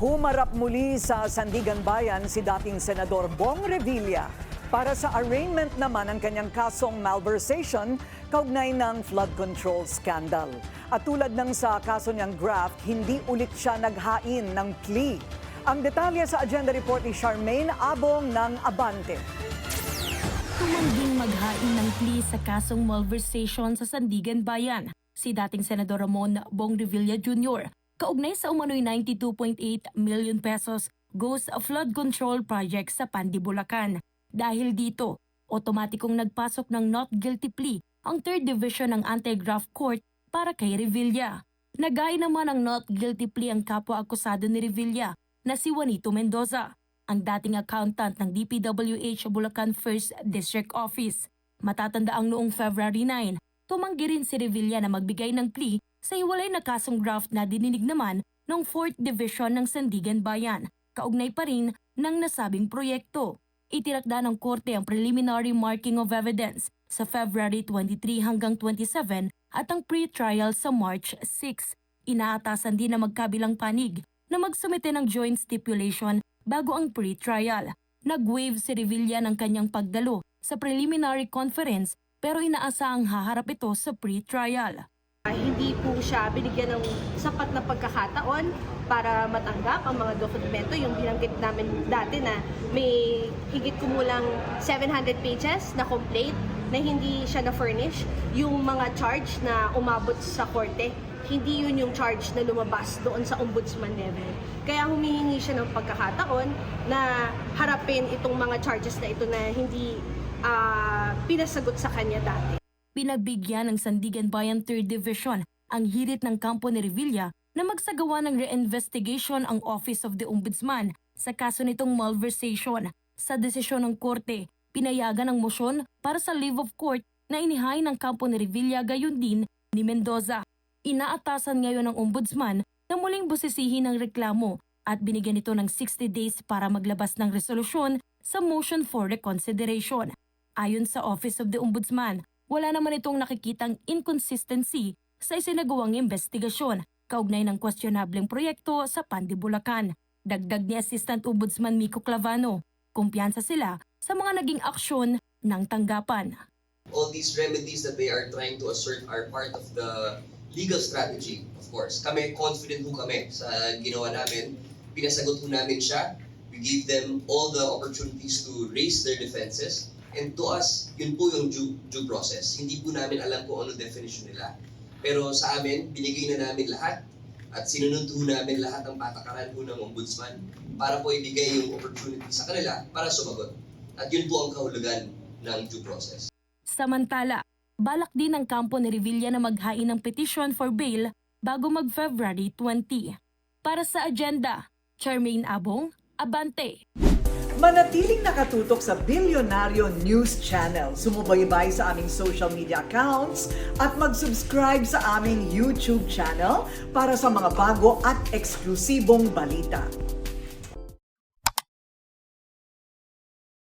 Humarap muli sa Sandigan Bayan si dating Senador Bong Revilla para sa arraignment naman ang kanyang kasong malversation kaugnay ng flood control scandal. At tulad ng sa kaso niyang graft, hindi ulit siya naghain ng plea. Ang detalye sa agenda report ni Charmaine Abong ng Abante. Tumangging maghain ng plea sa kasong malversation sa Sandigan Bayan si dating Senador Ramon Bong Revilla Jr. kaugnay sa umano'y 92.8 million pesos ghost flood control project sa Pandi, Bulacan. Dahil dito, otomatikong nagpasok ng not guilty plea ang 3rd Division ng Anti-Graft Court para kay Revilla. Naghain naman ang not guilty plea ang kapwa-akusado ni Revilla na si Juanito Mendoza, ang dating accountant ng DPWH Bulacan 1st District Office. Matatanda ang noong February 9, tumanggi rin si Revilla na magbigay ng plea sa hiwalay na kasong graft na dininig naman ng 4th Division ng Sandigan Bayan, kaugnay pa rin ng nasabing proyekto. Itinakda ng korte ang preliminary marking of evidence sa February 23 hanggang 27 at ang pre-trial sa March 6. Inaatasan din na magkabilang panig na magsumite ng joint stipulation bago ang pre-trial. Nag-waive si Revilla ng kanyang pagdalo sa preliminary conference pero inaasahang haharap ito sa pre-trial. Hindi po siya binigyan ng sapat na pagkakataon para matanggap ang mga dokumento. Yung binanggit namin dati na may higit kumulang 700 pages na complaint na hindi siya na-furnish. Yung mga charge na umabot sa korte, hindi yun yung charge na lumabas doon sa ombudsman level. Kaya humihingi siya ng pagkakataon na harapin itong mga charges na ito na hindi pinasagot sa kanya dati. Pinagbigyan ng Sandigan Bayan 3rd Division ang hirit ng kampo ni Revilla na magsagawa ng reinvestigation ang Office of the Ombudsman sa kaso nitong malversation. Sa desisyon ng korte, pinayagan ang motion para sa leave of court na inihain ng kampo ni Revilla gayon din ni Mendoza. Inaatasan ngayon ng Ombudsman na muling busisihin ang reklamo at binigyan ito ng 60 days para maglabas ng resolusyon sa motion for reconsideration. Ayon sa Office of the Ombudsman, wala naman itong nakikitang inconsistency sa isinagawang investigasyon kaugnay ng questionableng proyekto sa Pandi, Bulacan. Dagdag ni Assistant Ombudsman Miko Clavano, kumpiyansa sila sa mga naging aksyon ng tanggapan. All these remedies that they are trying to assert are part of the legal strategy, of course. Kami, confident ho kami sa ginawa namin. Pinasagot ho namin siya. We gave them all the opportunities to raise their defenses. And to us, yun po yung due process. Hindi po namin alam kung ano definition nila. Pero sa amin, binigay na namin lahat at sinunod po namin lahat ng patakaran po ng ombudsman para po ibigay yung opportunity sa kanila para sumagot. At yun po ang kahulugan ng due process. Samantala, balak din ng kampo ni Revilla na maghain ng petition for bail bago mag-February 20. Para sa agenda, Charmaine Abong, Abante. Manatiling nakatutok sa Bilyonaryo News Channel. Sumubaybay sa aming social media accounts at mag-subscribe sa aming YouTube channel para sa mga bago at eksklusibong balita.